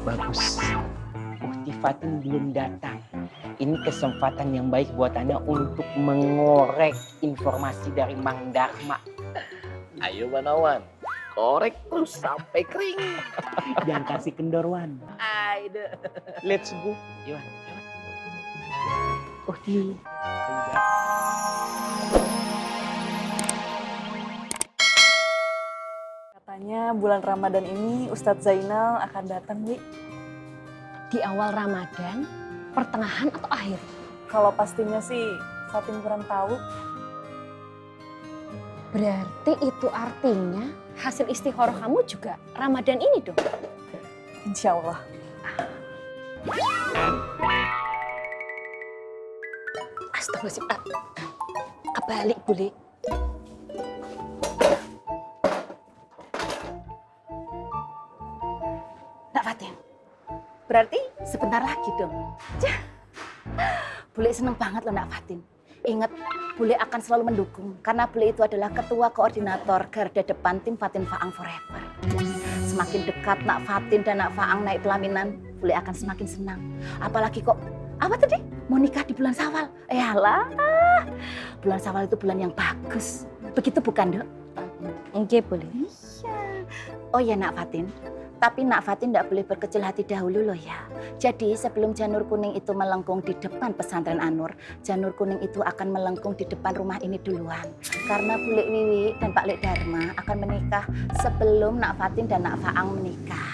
Bagus. Fatin belum datang. Ini kesempatan yang baik buat Anda untuk mengorek informasi dari Mang Dharma. Ayo Banawan, korek terus sampai kering. Jangan kasih kendorwan. Ayo. Let's go. Yuk. Uhti. Katanya bulan Ramadan ini Ustadz Zainal akan datang, Wi. Di awal Ramadan, pertengahan atau akhir? Kalau pastinya sih Fatin kurang tahu. Berarti itu artinya hasil istikharah kamu juga Ramadan ini dong? Insya Allah. Astagfirullahaladzim. Kebalik, boleh? Nak Fatin, berarti sebentar lagi dong. Bule seneng banget loh Nak Fatin. Ingat, Bule akan selalu mendukung karena Bule itu adalah ketua koordinator garda depan tim Fatin Faang Forever. Semakin dekat Nak Fatin dan Nak Faang naik pelaminan, Bule akan semakin senang. Apalagi kok, apa tadi? Mau nikah di bulan Syawal. Alah, bulan Syawal itu bulan yang bagus. Begitu bukan, Dok? Oke, boleh. Iya. Oh ya Nak Fatin, tapi Nak Fatin tidak boleh berkecil hati dahulu loh ya. Jadi sebelum janur kuning itu melengkung di depan pesantren Anur, janur kuning itu akan melengkung di depan rumah ini duluan. Karena Bule Wiwi dan Pak Lek Dharma akan menikah sebelum Nak Fatin dan Nak Faang menikah.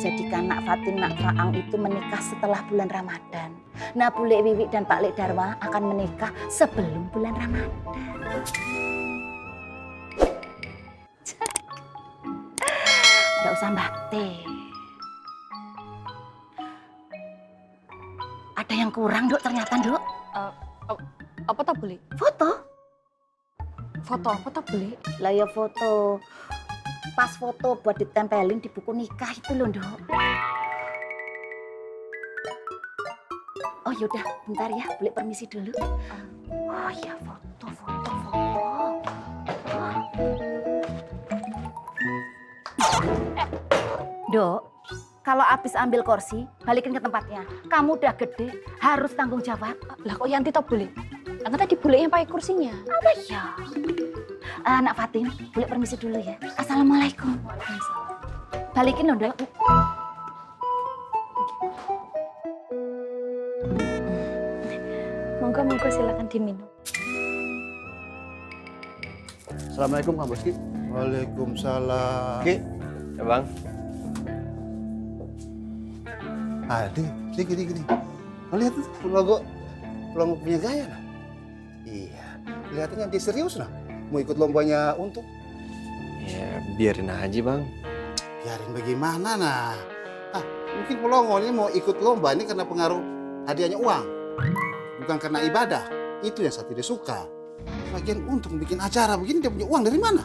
Jadikan Nak Fatin, Nak Faang itu menikah setelah bulan Ramadan. Nah Bule Wiwi dan Pak Lek Dharma akan menikah sebelum bulan Ramadan. Nggak usah batik. Ada yang kurang, Dok, ternyata, Dok. Apa tak boleh? Foto? Foto apa tak boleh? Lah ya foto. Pas foto buat ditempelin di buku nikah itu loh, Dok. Oh yaudah, bentar ya, boleh permisi dulu. Oh ya, foto. Dok, kalau habis ambil kursi, balikin ke tempatnya. Kamu udah gede, harus tanggung jawab. Lah kok Yanti tak boleh? Karena tadi boleh yang pakai kursinya. Apa ya? Nak Fatin, boleh permisi dulu ya. Assalamualaikum. Balikin loh, Dok. Monggo silakan diminum. Assalamualaikum Kang Boski. Waalaikumsalam. Ki, Ya Bang. Gini. Oh, lihat tuh logo punya gaya nah. Iya, kelihatannya dia serius nah. Mau ikut lombanya untuk. Ya biarin aja Bang. Biarin bagaimana nah. Mungkin Pelongo ini mau ikut lomba ini karena pengaruh hadiahnya uang. Bukan karena ibadah. Itu yang saya tidak suka. Lagian untuk bikin acara begini dia punya uang dari mana?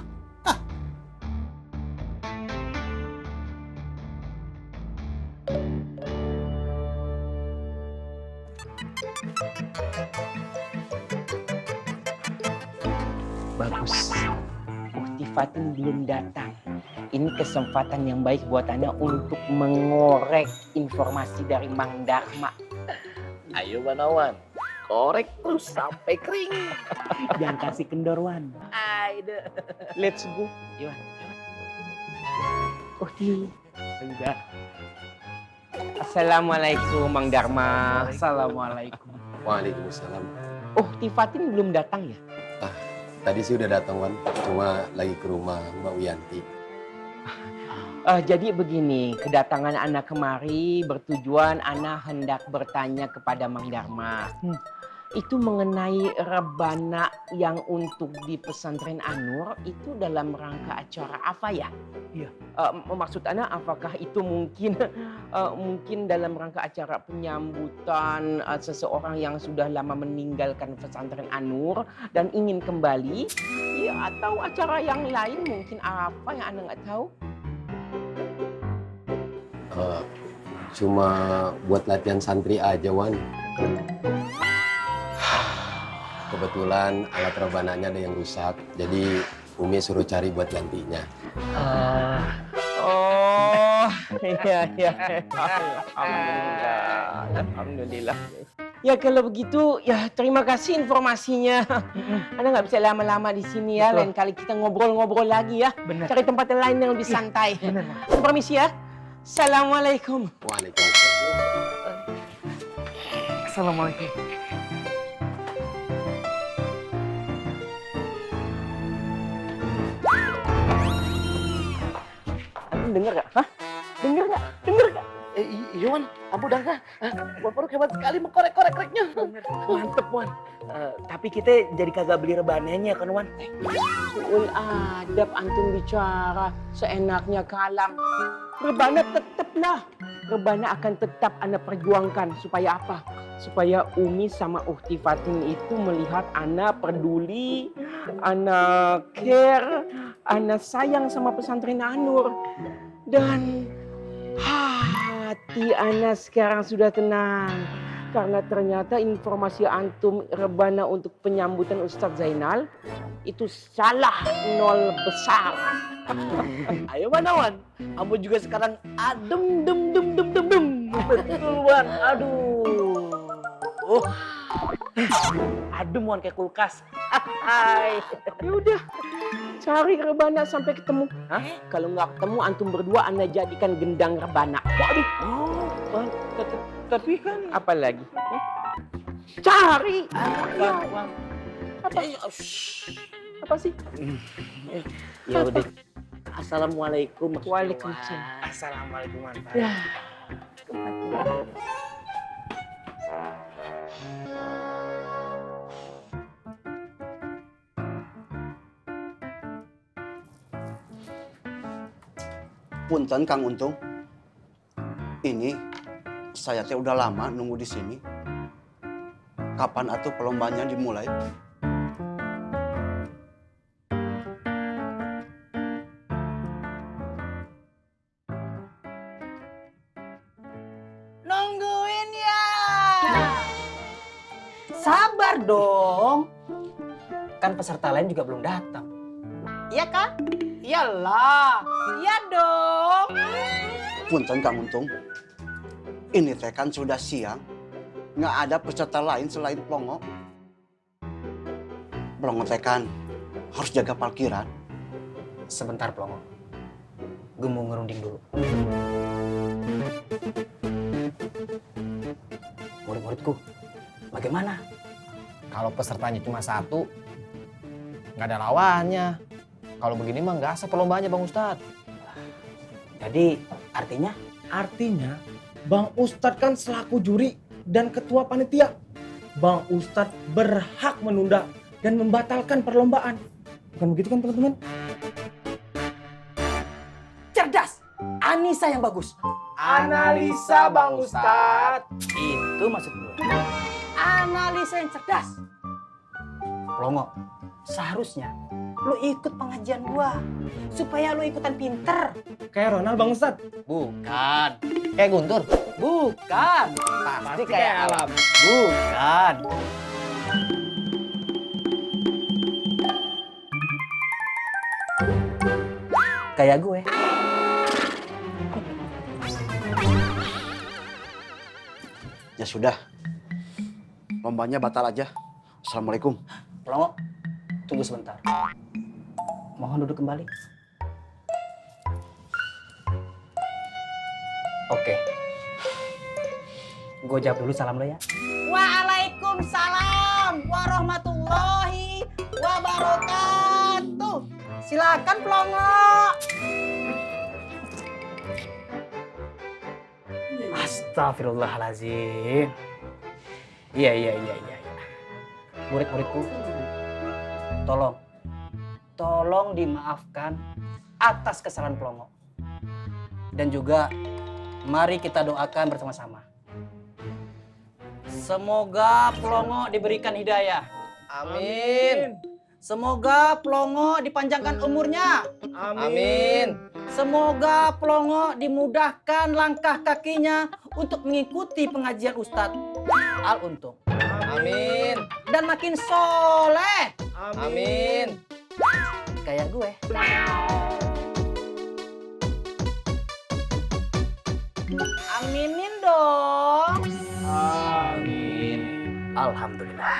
Bagus. Fatin belum datang. Ini kesempatan yang baik buat Anda untuk mengorek informasi dari Mang Dharma. Ayo Banawan, korek terus sampai kering. Jangan kasih kendorwan. Ayo. Let's go. Yuk. Uhti. Udah. Assalamualaikum Mang Dharma. Assalamualaikum. Waalaikumsalam. Fatin belum datang ya? Tadi sih udah datang Wan, cuma lagi ke rumah Mbak Wiyanti. Jadi begini, kedatangan Ana kemari bertujuan Ana hendak bertanya kepada Mang Dharma. Itu mengenai rebana yang untuk di pesantren Anur itu dalam rangka acara apa ya? Iya. Maksud Ana apakah itu mungkin dalam rangka acara penyambutan seseorang yang sudah lama meninggalkan pesantren Anur dan ingin kembali? Ya, atau acara yang lain mungkin apa yang Ana nggak tahu? Cuma buat latihan santri aja Wan. Kebetulan alat rebananya ada yang rusak, jadi Umi suruh cari buat gantinya. Oh, Oh, iya. Alhamdulillah. Ya kalau begitu, ya terima kasih informasinya. Anda nggak bisa lama-lama di sini ya. Lain kali kita ngobrol-ngobrol lagi ya. Benar. Cari tempat yang lain yang lebih santai. Benar. Permisi ya. Assalamualaikum. Waalaikumsalam. Assalamualaikum. Antum dengar gak? Hah? Dengar gak? Iya Wan, ambo udah nggak. Wan Faruk hebat sekali mengkorek-korek-koreknya. Mantep, Wan. Tapi kita jadi kagak beli rebananya kan, Wan? Suul adab antum bicara seenaknya kalam. Rebana tetaplah. Rebana akan tetap Anda perjuangkan. Supaya apa? Supaya Umi sama Ukti Fatin itu melihat Anda peduli, Anda care, Anda sayang sama pesantren Anur. Dan hati Anda sekarang sudah tenang. Karena ternyata informasi antum rebana untuk penyambutan Ustadz Zainal itu salah nol besar. Ayo mana, Wan? Ambo juga sekarang adem dem. Betul, Wan. Aduh. Adem, Wan, kayak kulkas. Hai. Ya udah, cari rebana sampai ketemu. Hah? Kalau nggak ketemu antum berdua Anda jadikan gendang rebana. Waduh. Wan, tapi kan Apa lagi? Cari. Wan. Apa sih? Ya udah. Assalamualaikum. Waalaikumsalam. Assalamualaikum, Wan. Ya. Punten Kang Untung. Ini saya teh udah lama nunggu di sini. Kapan atuh perlombanya dimulai? Nungguin ya. Sabar dong. Kan peserta lain juga belum datang. Iya kan? Iyalah. Iya dong. Punten Kang Untung. Ini teh kan sudah siang. Nggak ada peserta lain selain Plongo. Plongo teh kan harus jaga parkiran. Sebentar, Plongo. Gue mau ngerunding dulu. Murid-muridku, bagaimana? Kalau pesertanya cuma satu, nggak ada lawannya. Kalau begini mah nggak asal perlombanya, Bang Ustadz. Jadi, artinya? Artinya, Bang Ustadz kan selaku juri dan ketua panitia. Bang Ustadz berhak menunda dan membatalkan perlombaan. Bukan begitu kan teman-teman? Cerdas! Anissa yang bagus. Analisa Bang Ustadz. Itu maksud gue. Analisa yang cerdas. Plongo, seharusnya lu ikut pengajian gua supaya lu ikutan pinter. Kayak Ronald Bang Ustadz. Bukan. Kayak Guntur. Bukan. Pasti kayak Alam. Bukan. Kayak gue. Ya sudah. Lombanya batal aja. Assalamualaikum. Plongo, tunggu sebentar. Mohon duduk kembali. Oke. Gue jawab dulu salam lo ya. Waalaikumsalam warahmatullahi wabarakatuh. Silakan Plongo. Astagfirullahaladzim. Iya. Murid-muridku, tolong dimaafkan atas kesalahan Plongo. Dan juga mari kita doakan bersama-sama. Semoga Plongo diberikan hidayah. Amin. Semoga Plongo dipanjangkan umurnya. Amin. Semoga Plongo dimudahkan langkah kakinya untuk mengikuti pengajian Ustadz Al Untung. Amin. Dan makin soleh. Amin. Kayak gue. Aminin dong. Amin. Alhamdulillah.